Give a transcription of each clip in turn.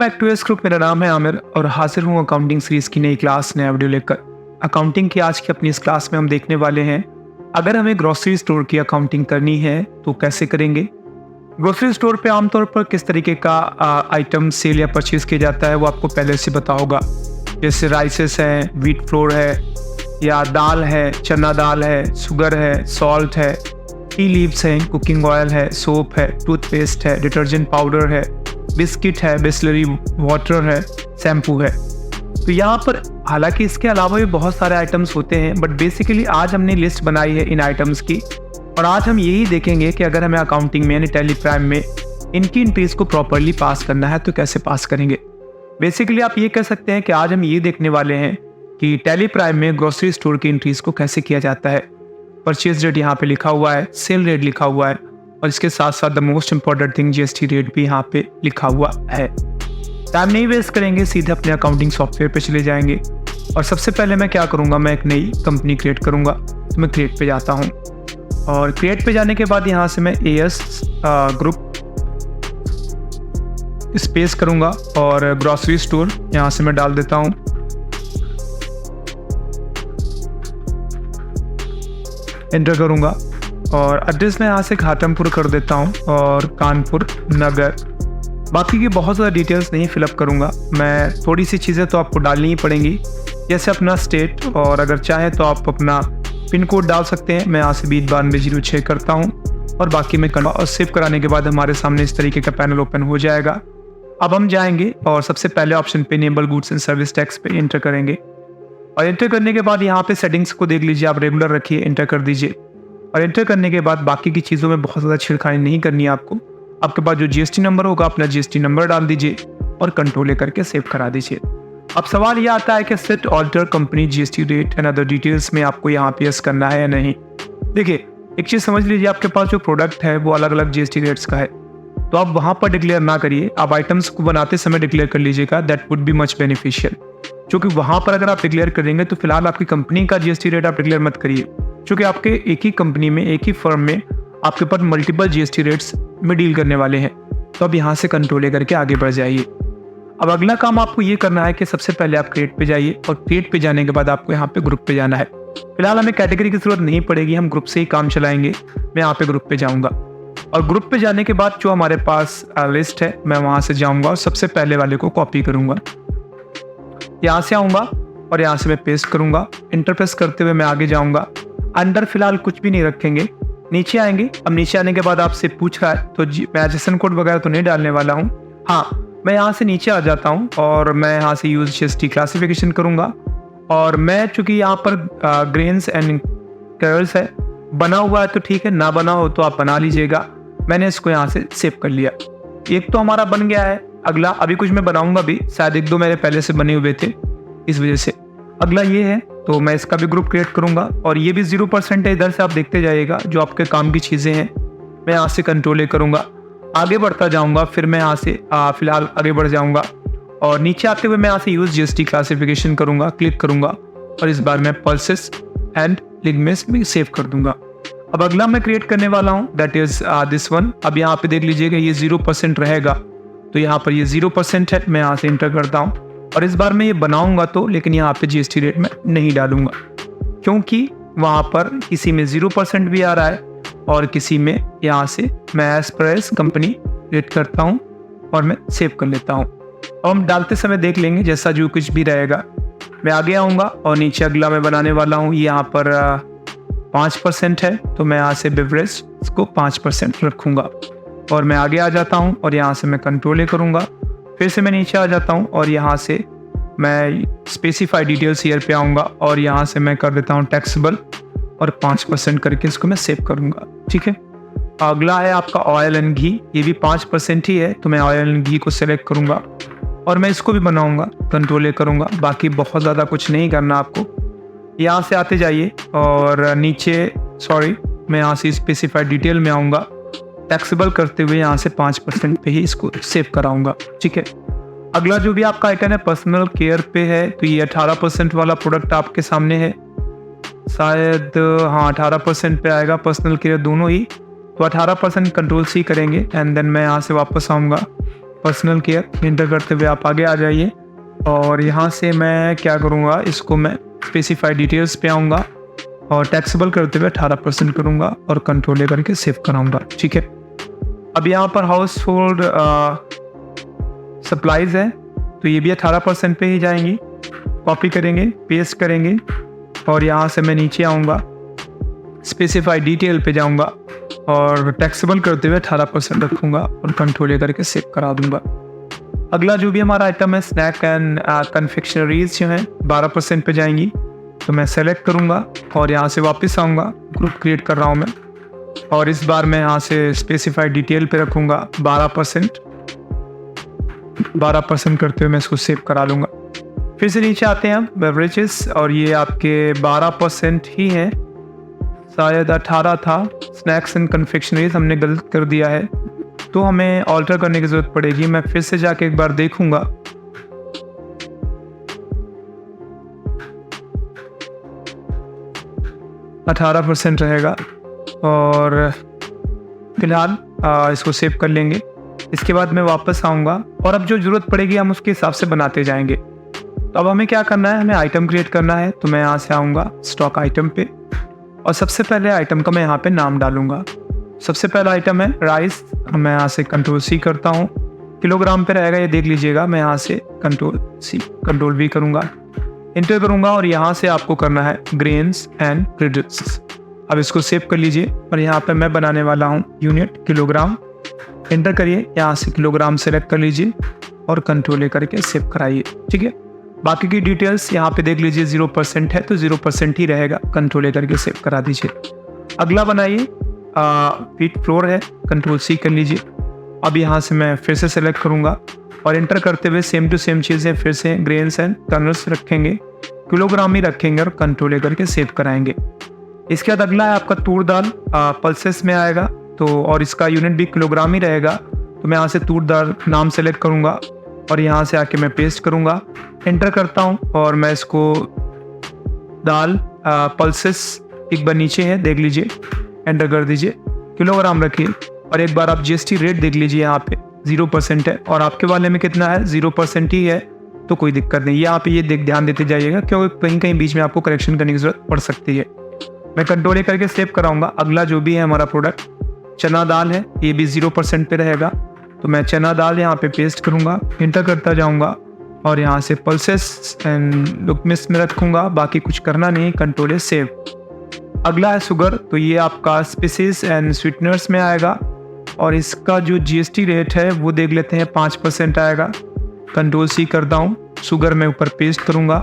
Back to S group. मेरा नाम है आमिर और हाजिर हूँ अकाउंटिंग सीरीज की नई क्लास नया वीडियो लेकर। अकाउंटिंग की आज की अपनी इस क्लास में हम देखने वाले हैं, अगर हमें ग्रोसरी स्टोर की अकाउंटिंग करनी है तो कैसे करेंगे। ग्रोसरी स्टोर पे आमतौर पर किस तरीके का आइटम सेल या परचेज किया जाता है वो आपको पहले से पता होगा। जैसे राइसेस है, व्हीट फ्लोर है, या दाल है, चना दाल है, शुगर है, सॉल्ट है, टी लीव्स हैं, कुकिंग ऑयल है, सोप है, टूथपेस्ट है, डिटर्जेंट पाउडर है, बिस्किट है, बिस्लरी वाटर है, शैम्पू है। तो यहाँ पर हालांकि इसके अलावा भी बहुत सारे आइटम्स होते हैं, बट बेसिकली आज हमने लिस्ट बनाई है इन आइटम्स की। और आज हम यही देखेंगे कि अगर हमें अकाउंटिंग में यानी टैली प्राइम में इनकी एंट्रीज को प्रॉपरली पास करना है तो कैसे पास करेंगे। बेसिकली आप ये कह सकते हैं कि आज हम ये देखने वाले हैं कि टैली प्राइम में ग्रोसरी स्टोर की एंट्रीज को कैसे किया जाता है। परचेज रेट यहाँ पे लिखा हुआ है, सेल रेट लिखा हुआ है, और इसके साथ साथ the most important thing GST rate भी यहाँ पे लिखा हुआ है। टाइम नहीं वेस्ट करेंगे, सीधे अपने अकाउंटिंग सॉफ्टवेयर पे चले जाएंगे। और सबसे पहले मैं क्या करूँगा, मैं एक नई कंपनी क्रिएट करूँगा। तो मैं क्रिएट पे जाता हूँ और क्रिएट पे जाने के बाद यहाँ से मैं एएस ग्रुप स्पेस करूँगा और ग्रोसरी स्टोर यहाँ से मैं डाल देता हूँ। एंटर करूँगा और एड्रेस में यहाँ से घाटमपुर कर देता हूँ और कानपुर नगर। बाकी की बहुत ज़्यादा डिटेल्स नहीं फिलअप करूँगा मैं, थोड़ी सी चीज़ें तो आपको डालनी ही पड़ेंगी, जैसे अपना स्टेट, और अगर चाहें तो आप अपना पिन कोड डाल सकते हैं। मैं यहाँ से 209206 करता हूँ और बाकी मैं और सेव कराने के बाद हमारे सामने इस तरीके का पैनल ओपन हो जाएगा। अब हम जाएंगे और सबसे पहले ऑप्शन पे enable goods and service tax पे एंटर करेंगे। और एंटर करने के बाद यहाँ पे सेटिंग्स को देख लीजिए, आप रेगुलर रखिए, एंटर कर दीजिए। और एंटर करने के बाद बाकी की चीज़ों में बहुत ज़्यादा छेड़खानी नहीं करनी है आपको। आपके पास जो जीएसटी नंबर होगा अपना जीएसटी नंबर डाल दीजिए और कंट्रोल लेकर के सेव करा दीजिए। अब सवाल यह आता है कि set alter company GST rate and other details में आपको यहाँ पे यस करना है या नहीं। देखिए एक चीज़ समझ लीजिए, आपके पास जो प्रोडक्ट है वो अलग अलग जीएसटी रेट्स का है, तो आप वहाँ पर डिक्लेयर ना करिए, आप आइटम्स को बनाते समय डिक्लेयर कर लीजिएगा। That would be much beneficial, क्योंकि वहाँ पर अगर आप डिक्लेयर करेंगे तो फिलहाल आपकी कंपनी का जीएसटी रेट आप डिक्लेयर मत करिए, क्योंकि आपके एक ही कंपनी में एक ही फर्म में आपके पास मल्टीपल जीएसटी रेट्स में डील करने वाले हैं। तो अब यहाँ से कंट्रोल लेकर के आगे बढ़ जाइए। अब अगला काम आपको ये करना है कि सबसे पहले आप क्रिएट पे जाइए और क्रिएट पे जाने के बाद आपको यहाँ पे ग्रुप पे जाना है। फिलहाल हमें कैटेगरी की जरूरत नहीं पड़ेगी, हम ग्रुप से ही काम चलाएंगे। मैं यहाँ पे ग्रुप पे जाऊँगा और ग्रुप पे जाने के बाद जो हमारे पास लिस्ट है मैं वहाँ से जाऊँगा और सबसे पहले वाले को कॉपी करूँगा। यहाँ से आऊँगा और यहाँ से मैं पेस्ट करूँगा। इंटर प्रेस करते हुए मैं आगे जाऊँगा। अंदर फिलहाल कुछ भी नहीं रखेंगे, नीचे आएंगे। अब नीचे आने के बाद आपसे पूछ रहा है तो मैं एडजस्टमेंट कोड वगैरह तो नहीं डालने वाला हूँ। हाँ, मैं यहाँ से नीचे आ जाता हूँ और मैं यहाँ से यूज जीएसटी क्लासिफिकेशन करूँगा। और मैं चूँकि यहाँ पर ग्रेन्स एंड कैरल्स है, बना हुआ है तो ठीक है, ना बना हो तो आप बना लीजिएगा। मैंने इसको यहाँ से सेव कर लिया। एक तो हमारा बन गया है। अगला अभी कुछ मैं बनाऊँगा भी, शायद एक दो मेरे पहले से बने हुए थे इस वजह से। अगला ये है तो मैं इसका भी ग्रुप क्रिएट करूंगा और ये भी 0% है। इधर से आप देखते जाइएगा जो आपके काम की चीज़ें हैं। मैं यहाँ से कंट्रोल करूंगा, आगे बढ़ता जाऊंगा। फिर मैं यहाँ से फिलहाल आगे बढ़ जाऊंगा और नीचे आते हुए मैं यहाँ से यूज जीएसटी क्लासिफिकेशन करूंगा, क्लिक करूंगा और इस बार मैं पल्सेस एंड लिगमेंट्स में सेव कर दूंगा। अब अगला मैं क्रिएट करने वाला हूँ, दैट इज दिस वन। अब यहाँ पे देख लीजिएगा ये 0% रहेगा, तो यहाँ पर ये 0% है। मैं यहाँ से इंटर करता हूँ और इस बार मैं ये बनाऊंगा तो, लेकिन यहाँ पे जीएसटी रेट में नहीं डालूंगा, क्योंकि वहाँ पर किसी में 0% भी आ रहा है और किसी में यहाँ से मैं as per as company rate करता हूँ और मैं सेव कर लेता हूँ। अब हम डालते समय देख लेंगे जैसा जो कुछ भी रहेगा। मैं आगे आऊँगा और नीचे अगला मैं बनाने वाला हूँ, यहाँ पर 5% है, तो मैं यहाँ से बेवरेज को 5% रखूँगा और मैं आगे आ जाता हूँ और यहाँ से मैं कंट्रोल करूँगा। फिर से मैं नीचे आ जाता हूँ और यहाँ से मैं स्पेसिफाई डिटेल्स ईयर पे आऊँगा और यहाँ से मैं कर देता हूँ टैक्सेबल और 5% करके इसको मैं सेव करूँगा। ठीक है, अगला है आपका ऑयल एंड घी, ये भी 5% ही है, तो मैं ऑयल एंड घी को सेलेक्ट करूँगा और मैं इसको भी बनाऊँगा, कंट्रोल करूँगा। बाकी बहुत ज़्यादा कुछ नहीं करना आपको। यहाँ से आते जाइए और नीचे मैं यहाँ से स्पेसिफाई डिटेल में आऊँगा, टैक्सेबल करते हुए यहाँ से 5% पे ही इसको सेव कराऊंगा। ठीक है, अगला जो भी आपका आइटम है पर्सनल केयर पे है, तो ये 18% वाला प्रोडक्ट आपके सामने है शायद। हाँ, 18% पे आएगा, पर्सनल केयर दोनों ही। तो 18% कंट्रोल सी करेंगे एंड देन मैं यहाँ से वापस आऊँगा पर्सनल केयर एंटर करते हुए आप आगे आ जाइए और यहाँ से मैं क्या करूँगा, इसको मैं स्पेसिफाइड डिटेल्स पे आऊँगा और टैक्सेबल करते हुए 18% करूँगा और कंट्रोल ले करके सेव कराऊँगा। ठीक है, अब यहाँ पर हाउस होल्ड सप्लाईज है तो ये भी 18% पे ही जाएंगी। कॉपी करेंगे, पेस्ट करेंगे और यहाँ से मैं नीचे आऊँगा, स्पेसिफाइड डिटेल पे जाऊँगा और टैक्सेबल करते हुए 18% रखूँगा और कंट्रोल ले करके सेव करा दूँगा। अगला जो भी हमारा आइटम है स्नैक एंड कन्फेक्शनरीज जो है 12% पे जाएंगी, तो मैं सेलेक्ट करूँगा और यहाँ से वापस आऊँगा, ग्रुप क्रिएट कर रहा हूँ मैं और इस बार मैं यहाँ से स्पेसिफाइड डिटेल पे रखूँगा 12% करते हुए मैं इसको सेव करा लूँगा। फिर से नीचे आते हैं हम बेवरेजेस और ये आपके 12% ही हैं, शायद 18 था। स्नैक्स एंड कन्फेक्शनरीज हमने गलत कर दिया है तो हमें ऑल्टर करने की ज़रूरत पड़ेगी। मैं फिर से जाके एक बार देखूँगा, %18 रहेगा और फिलहाल इसको सेव कर लेंगे। इसके बाद मैं वापस आऊँगा और अब जो ज़रूरत पड़ेगी हम उसके हिसाब से बनाते जाएंगे। तो अब हमें क्या करना है, हमें आइटम क्रिएट करना है। तो मैं यहाँ से आऊँगा स्टॉक आइटम पे और सबसे पहले आइटम का मैं यहाँ पे नाम डालूँगा। सबसे पहला आइटम है राइस, मैं यहाँ से कंट्रोल-C करता हूँ, किलोग्राम पे रहेगा ये देख लीजिएगा। मैं यहाँ से कंट्रोल-C कंट्रोल-V करूँगा, इंटर करूँगा और यहाँ से आपको करना है ग्रेन्स एंड प्रोडक्ट्स। अब इसको सेव कर लीजिए और यहाँ पे मैं बनाने वाला हूँ यूनिट किलोग्राम, एंटर करिए, यहाँ से किलोग्राम सेलेक्ट कर लीजिए और कंट्रोल ले करके सेव कराइए। ठीक है, बाकी की डिटेल्स यहाँ पे देख लीजिए 0% है तो 0% ही रहेगा, कंट्रोल ले करके सेव करा दीजिए। अगला बनाइए व्हीट फ्लोर है, कंट्रोल-C कर लीजिए। अब यहाँ से मैं फिर से सेलेक्ट करूँगा और एंटर करते हुए सेम टू सेम चीज़ें फिर से ग्रेन्स एंड कर्नल्स रखेंगे, किलोग्राम ही रखेंगे और कंट्रोल ले करके सेव कराएंगे। इसके बाद अगला है आपका तूर दाल, पल्सेस में आएगा तो और इसका यूनिट भी किलोग्राम ही रहेगा। तो मैं यहाँ से तूर दाल नाम सेलेक्ट करूँगा और यहाँ से आके मैं पेस्ट करूँगा, एंटर करता हूँ और मैं इसको दाल पल्सेस एक बार नीचे है देख लीजिए, एंटर कर दीजिए, किलोग्राम रखिए और एक बार आप GST रेट देख लीजिए, यहाँ पे 0% है और आपके वाले में कितना है 0% ही है तो कोई दिक्कत नहीं। यहाँ पे ये ध्यान देते जाइएगा क्योंकि कहीं कहीं बीच में आपको करेक्शन करने की जरूरत पड़ सकती है। मैं कंट्रोल करके सेव कराऊंगा। अगला जो भी है हमारा प्रोडक्ट चना दाल है, ये भी 0% पे रहेगा तो मैं चना दाल यहाँ पे पेस्ट करूँगा, इंटर करता जाऊँगा और यहाँ से पल्सेस एंड लुकमिस में रखूँगा, बाकी कुछ करना नहीं, कंट्रोल सेव। अगला है शुगर, तो ये आपका स्पाइसेस एंड स्वीटनर्स में आएगा और इसका जो GST रेट है वो देख लेते हैं 5% आएगा। कंट्रोल-C करता हूँ, शुगर में ऊपर पेस्ट करूँगा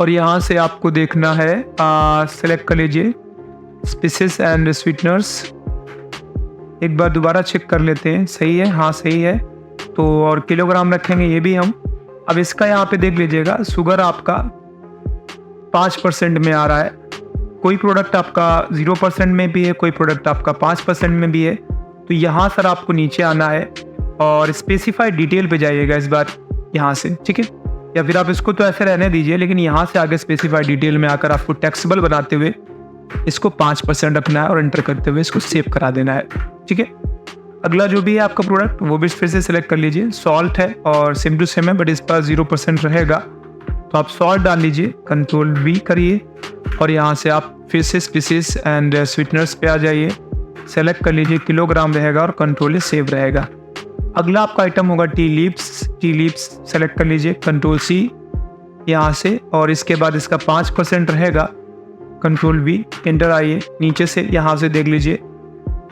और यहाँ से आपको देखना है सेलेक्ट कर लीजिए स्पाइसेस एंड स्वीटनर्स। एक बार दोबारा चेक कर लेते हैं, सही है, हाँ सही है तो और किलोग्राम रखेंगे ये भी हम। अब इसका यहाँ पे देख लीजिएगा शुगर आपका 5% में आ रहा है, कोई प्रोडक्ट आपका 0% में भी है, कोई प्रोडक्ट आपका 5% में भी है। तो यहाँ सर आपको नीचे आना है और स्पेसिफाइड डिटेल पे जाइएगा इस बार यहाँ से, ठीक है, या फिर आप इसको तो ऐसे रहने दीजिए लेकिन यहाँ से आगे स्पेसिफाइड डिटेल में आकर आपको टैक्सेबल बनाते हुए इसको 5% रखना है और एंटर करते हुए इसको सेव करा देना है। ठीक है, अगला जो भी है आपका प्रोडक्ट वो भी फिर से सिलेक्ट कर लीजिए। सॉल्ट है और सेम टू सेम है बट इस पर 0% रहेगा तो आप सॉल्ट डाल लीजिए, कंट्रोल-V करिए और यहाँ से आप फिर से स्पाइसेस एंड स्वीटनर्स पे आ जाइए, सेलेक्ट कर लीजिए, किलोग्राम रहेगा और कंट्रोल सेव रहेगा। अगला आपका आइटम होगा टी लीव्स सेलेक्ट कर लीजिए, कंट्रोल-C यहाँ से और इसके बाद इसका 5% रहेगा, कंट्रोल-V एंटर आइए, नीचे से यहाँ से देख लीजिए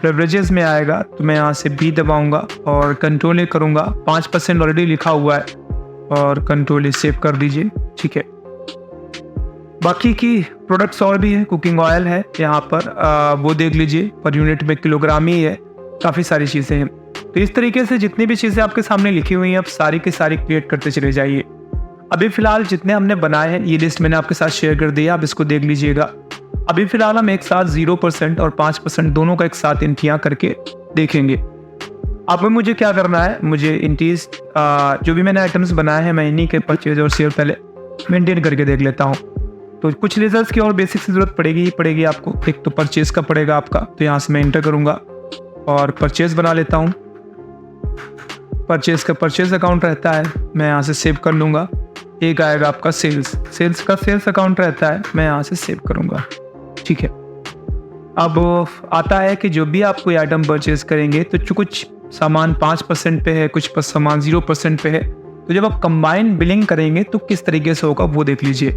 बेवरेजेस में आएगा तो मैं यहाँ से B दबाऊंगा और कंट्रोल करूँगा, 5% ऑलरेडी लिखा हुआ है और कंट्रोल सेव कर दीजिए। ठीक है, बाकी की प्रोडक्ट्स और भी है, कुकिंग ऑयल है यहाँ पर वो देख लीजिए, पर यूनिट में किलोग्राम ही है, काफ़ी सारी चीज़ें हैं। तो इस तरीके से जितनी भी चीज़ें आपके सामने लिखी हुई हैं आप सारी की सारी क्रिएट करते चले जाइए। अभी फ़िलहाल जितने हमने बनाए हैं ये लिस्ट मैंने आपके साथ शेयर कर दिया, आप इसको देख लीजिएगा। अभी फ़िलहाल हम एक साथ 0% और 5% दोनों का एक साथ एंट्रियाँ करके देखेंगे। अब मुझे क्या करना है, मुझे इंटीज जो भी मैंने आइटम्स बनाए हैं मैं इन्हीं के परचेज और सेल पहले मेंटेन करके देख लेता हूँ। तो कुछ रिजल्ट्स की और बेसिक से ज़रूरत पड़ेगी ही पड़ेगी आपको। एक तो परचेज़ का पड़ेगा आपका, तो यहाँ से मैं इंटर करूँगा और परचेज़ बना लेता हूँ। परचेज का परचेज अकाउंट रहता है, मैं यहाँ से सेव कर लूँगा। एक आएगा आपका सेल्स का सेल्स अकाउंट रहता है, मैं यहाँ से सेव करूँगा। ठीक है, अब आता है कि जो भी आप कोई आइटम परचेज करेंगे तो कुछ सामान 5% पे है, कुछ सामान 0% पे है, तो जब आप कंबाइन बिलिंग करेंगे तो किस तरीके से होगा वो देख लीजिए।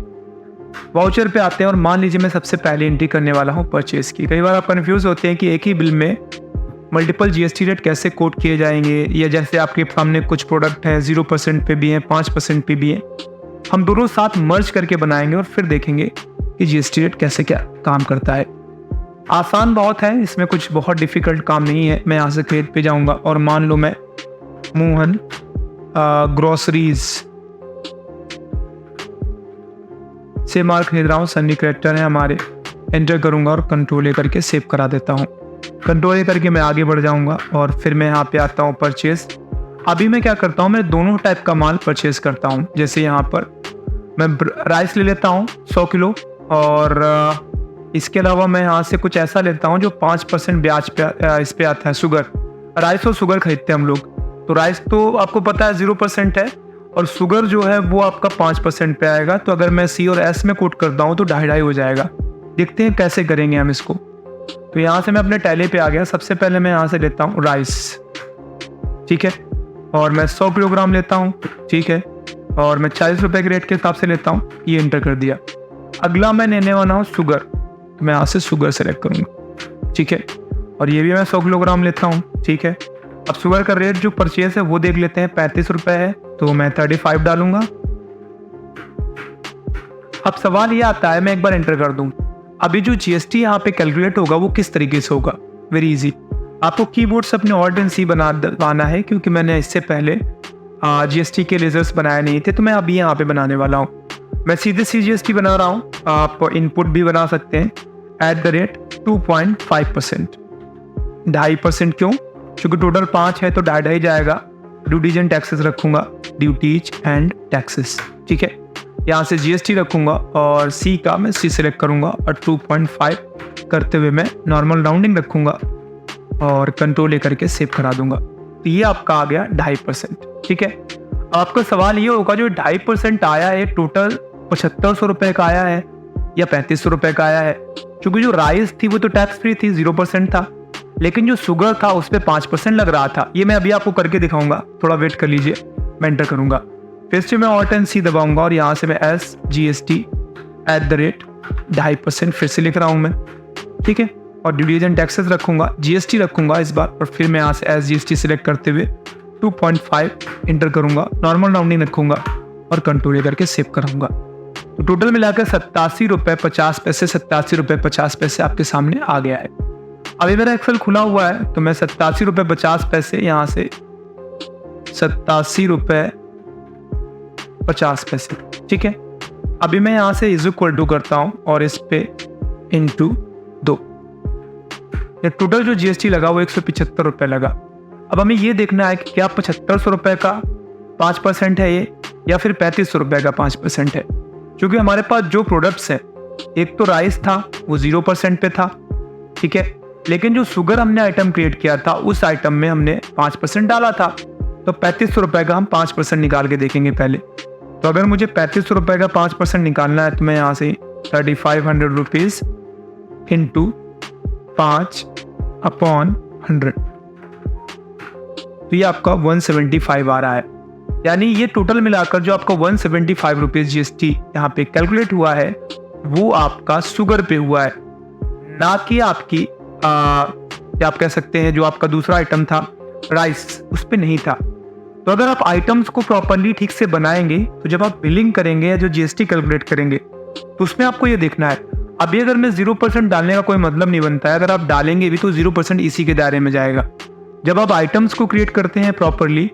वाउचर पे आते हैं और मान लीजिए मैं सबसे पहले एंट्री करने वाला हूँ परचेज की। कई बार आप कंफ्यूज होते हैं कि एक ही बिल में मल्टीपल जीएसटी रेट कैसे कोट किए जाएंगे, या जैसे आपके सामने कुछ प्रोडक्ट हैं 0% पे भी हैं, 5% पे भी हैं, हम दोनों साथ मर्ज करके बनाएंगे और फिर देखेंगे कि जीएसटी रेट कैसे क्या काम करता है। आसान बहुत है, इसमें कुछ बहुत डिफिकल्ट काम नहीं है। मैं यहाँ से क्रेडिट पे जाऊँगा और मान लो मैं मोहन ग्रोसरीज से माल खरीद रहा हूँ, सन्नी क्रेडिटर है हमारे, एंटर करूँगा और कंट्रोल करके सेव करा देता हूँ। कंट्रोल करके मैं आगे बढ़ जाऊँगा और फिर मैं यहाँ पे आता हूँ परचेज। अभी मैं क्या करता हूँ, मैं दोनों टाइप का माल परचेज करता हूँ। जैसे यहाँ पर मैं राइस ले लेता हूँ 100 किलो, और इसके अलावा मैं यहाँ से कुछ ऐसा लेता हूँ जो 5% ब्याज पे इस पे आता है, शुगर। राइस और शुगर खरीदते हैं हम लोग, तो राइस तो आपको पता है 0% है और शुगर जो है वो आपका 5% पे आएगा। तो अगर मैं C और S में कोट करता हूँ तो 2.5 हो जाएगा। देखते हैं कैसे करेंगे हम इसको। तो यहाँ से मैं अपने टैली पे आ गया। सबसे पहले मैं यहाँ से लेता हूँ राइस, ठीक है, और मैं 100 किलोग्राम लेता हूँ, ठीक है, और मैं 40 रुपये के रेट के हिसाब से लेता हूँ, ये एंटर कर दिया। अगला मैं लेने वाला हूँ शुगर, तो मैं यहाँ से शुगर सेलेक्ट करूँगा, ठीक है, और ये भी मैं 100 किलोग्राम लेता हूँ, ठीक है। अब शुगर का रेट जो परचेज है वो देख लेते हैं, 35 रुपये है, तो मैं 35 डालूंगा। अब सवाल ये आता है, मैं एक बार एंटर कर दूँ, अभी जो जीएसटी यहाँ पे कैलकुलेट होगा वो किस तरीके से होगा। वेरी इजी, आपको कीबोर्ड से अपने ऑल्ट एंड सी बनाना है, क्योंकि मैंने इससे पहले जीएसटी के लेजर्स बनाए नहीं थे, तो मैं अभी यहाँ पे बनाने वाला हूँ। मैं सीधे CGST बना रहा हूँ, आप इनपुट भी बना सकते हैं, @2.5%। 2.5% क्यों? क्योंकि टोटल 5 है तो 2.5 जाएगा। ड्यूटीज एंड टैक्सेस रखूंगा, ड्यूटीज एंड टैक्सेस, ठीक है। यहाँ से जीएसटी रखूंगा और सी का मैं सी सेलेक्ट करूंगा और 2.5 करते हुए मैं नॉर्मल राउंडिंग रखूंगा और कंट्रोल करके सेव करा दूंगा। तो ये आपका आ गया 2.5%, ठीक है। आपका सवाल ये होगा, जो 2.5% आया है टोटल 7500 रुपये का आया है या 3500 रुपये का आया है? क्योंकि जो राइस थी वो तो टैक्स फ्री थी, 0% था, लेकिन जो शुगर था उस पर 5% लग रहा था। ये मैं अभी आपको करके दिखाऊंगा, थोड़ा वेट कर लीजिए, मैं एंटर करूंगा। फिर से मैं ऑल्ट एंड सी दबाऊंगा और यहाँ से मैं SGST @2.5% फिर से लिख रहा हूँ मैं, ठीक है, और ड्यूटीज एंड टैक्सेस रखूंगा, जीएसटी रखूंगा इस बार, और फिर मैं यहाँ से SGST सिलेक्ट करते हुए 2.5 इंटर करूंगा, नॉर्मल राउंडिंग रखूंगा और कंट्रोल करके सेव कराऊंगा। तो टोटल मिलाकर 87 रुपये 50 पैसे, 87 रुपये 50 पैसे आपके सामने आ गया है। अभी मेरा एक्सेल खुला हुआ है, तो मैं 87 रुपये 50 पैसे यहाँ से 87 रुपये 50 पैसे, ठीक है। अभी मैं यहाँ से इज इक्वल टू करता हूँ और इस पे इंटू 2, ये टोटल जो जीएसटी लगा वो 175 रुपये लगा। अब हमें ये देखना है कि क्या 7500 रुपये का 5% है ये, या फिर 3500 रुपये का 5% है। क्योंकि हमारे पास जो प्रोडक्ट्स हैं, एक तो राइस था वो 0% पे था, ठीक है, लेकिन जो शुगर हमने आइटम क्रिएट किया था उस आइटम में हमने 5% डाला था, तो 3500 रुपये का हम 5% निकाल के देखेंगे पहले। तो अगर मुझे 3500 रुपये का 5% निकालना है तो मैं यहाँ से 3500 रुपीज़ इंटू 5/100, तो ये आपका 175 आ रहा है। यानी ये टोटल मिलाकर जो आपका 175 रुपीज़ जीएसटी यहाँ पे कैलकुलेट हुआ है वो आपका शुगर पे हुआ है, ना कि आपकी क्या आप कह सकते हैं जो आपका दूसरा आइटम था राइस, उस पे नहीं था। तो अगर आप आइटम्स को प्रॉपर्ली ठीक से बनाएंगे तो जब आप बिलिंग करेंगे या जो जीएसटी कैलकुलेट करेंगे तो उसमें आपको ये देखना है। अभी अगर मैं 0% डालने का कोई मतलब नहीं बनता है, अगर आप डालेंगे भी तो 0% इसी के दायरे में जाएगा। जब आप आइटम्स को क्रिएट करते हैं प्रॉपर्ली,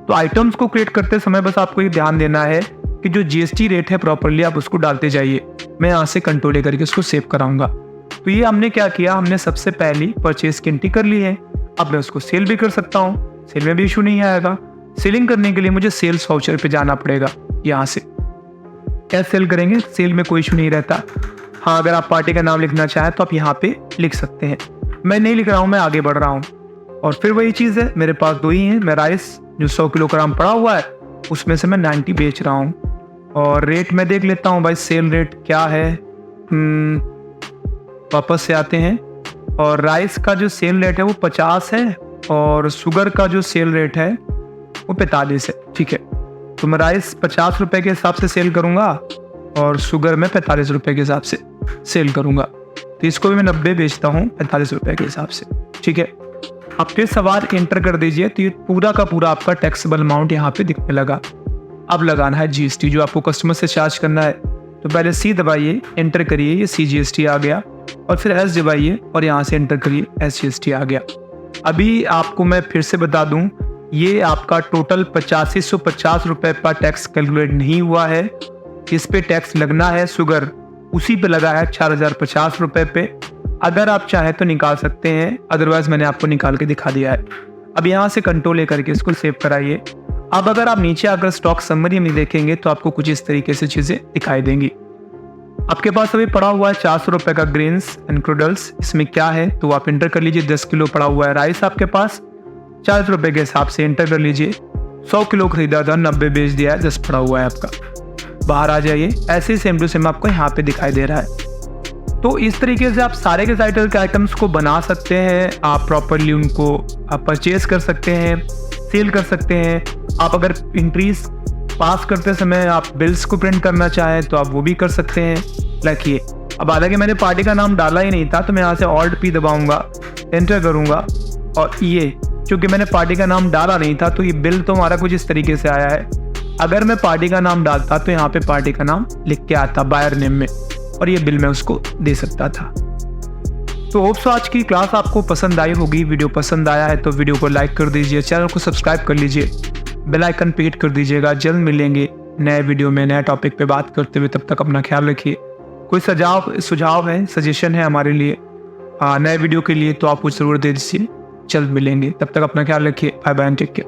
तो आइटम्स को क्रिएट करते समय बस आपको ये ध्यान देना है कि जो जीएसटी रेट है प्रॉपर्ली आप उसको डालते जाइए। मैं यहाँ से कंट्रोल करके उसको सेव कराऊंगा। तो ये हमने क्या किया, हमने सबसे पहली परचेज की एंट्री कर ली है। अब मैं उसको सेल भी कर सकता हूँ, सेल में भी इशू नहीं आएगा। सेलिंग करने के लिए मुझे सेल्स वाउचर पे जाना पड़ेगा। यहाँ से क्या सेल करेंगे, सेल में कोई इशू नहीं रहता। हाँ, अगर आप पार्टी का नाम लिखना चाहें तो आप यहाँ पे लिख सकते हैं। मैं नहीं लिख रहा हूँ, मैं आगे बढ़ रहा हूँ। और फिर वही चीज़ है, मेरे पास दो ही हैं, मैं राइस जो 100 किलोग्राम पड़ा हुआ है उसमें से मैं 90 बेच रहा हूँ। और रेट मैं देख लेता हूँ भाई, सेल रेट क्या है। वापस से आते हैं, और राइस का जो सेल रेट है वो 50 है, और शुगर का जो सेल रेट है वो 45 है। ठीक है, तो मैं राइस 50 रुपये के हिसाब से सेल करूँगा और शुगर में 45 रुपये के हिसाब से सेल करूँगा। तो इसको भी मैं 90 बेचता हूँ 45 रुपये के हिसाब से। ठीक है, आप फिर सवाल एंटर कर दीजिए, तो ये पूरा का पूरा आपका टैक्सेबल अमाउंट यहाँ पे दिखने लगा। अब लगाना है जीएसटी, जो आपको कस्टमर से चार्ज करना है। तो पहले सी दबाइए, एंटर करिए, ये CGST आ गया, और फिर एस दबाइए और यहाँ से एंटर करिए, SGST आ गया। अभी आपको मैं फिर से बता दूं, ये आपका टोटल 8550 रुपये पर टैक्स कैलकुलेट नहीं हुआ है। इस पे टैक्स लगना है, शुगर उसी पे लगा है 4050 रुपये पे। अगर आप चाहे तो निकाल सकते हैं, अदरवाइज मैंने आपको निकाल के दिखा दिया है। अब यहाँ से कंट्रोल लेकर के इसको सेव कराइए। अब अगर आप नीचे आकर स्टॉक समरी में देखेंगे तो आपको कुछ इस तरीके से चीज़ें दिखाई देंगी। आपके पास अभी पड़ा हुआ है 400 रुपये का ग्रेन्स एंड क्रूडल्स। इसमें क्या है तो आप एंटर कर लीजिए। 10 किलो पड़ा हुआ है राइस आपके पास, 40 रुपये के हिसाब से एंटर कर लीजिए। 100 किलो खरीदा था, 90 बेच दिया है, 10 पड़ा हुआ है आपका। बाहर आ जाइए, ऐसे ही सेम टू सेम आपको यहाँ पे दिखाई दे रहा है। तो इस तरीके से आप सारे के साइकिल के आइटम्स को बना सकते हैं। आप प्रॉपरली उनको आप परचेज कर सकते हैं, सेल कर सकते हैं। आप अगर इंक्रीज पास करते समय आप बिल्स को प्रिंट करना चाहें तो आप वो भी कर सकते हैं। लाइक ये, अब हालांकि मैंने पार्टी का नाम डाला ही नहीं था, तो मैं यहाँ से Alt P दबाऊंगा, एंटर करूँगा, और ये चूँकि मैंने पार्टी का नाम डाला नहीं था तो ये बिल तो हमारा कुछ इस तरीके से आया है। अगर मैं पार्टी का नाम डालता तो यहाँ पे पार्टी का नाम लिख के आता बायर नेम में, और ये बिल मैं उसको दे सकता था। तो होप्स आज की क्लास आपको पसंद आई होगी। वीडियो पसंद आया है तो वीडियो को लाइक कर दीजिए, चैनल को सब्सक्राइब कर लीजिए, बेल आइकन पे हिट कर दीजिएगा। जल्द मिलेंगे नए वीडियो में नए टॉपिक पे बात करते हुए। तब तक अपना ख्याल रखिए। कोई सुझाव है, सजेशन है हमारे लिए नए वीडियो के लिए तो आप वो ज़रूर दे दीजिए। जल्द मिलेंगे, तब तक अपना ख्याल रखिए। Bye bye, take care.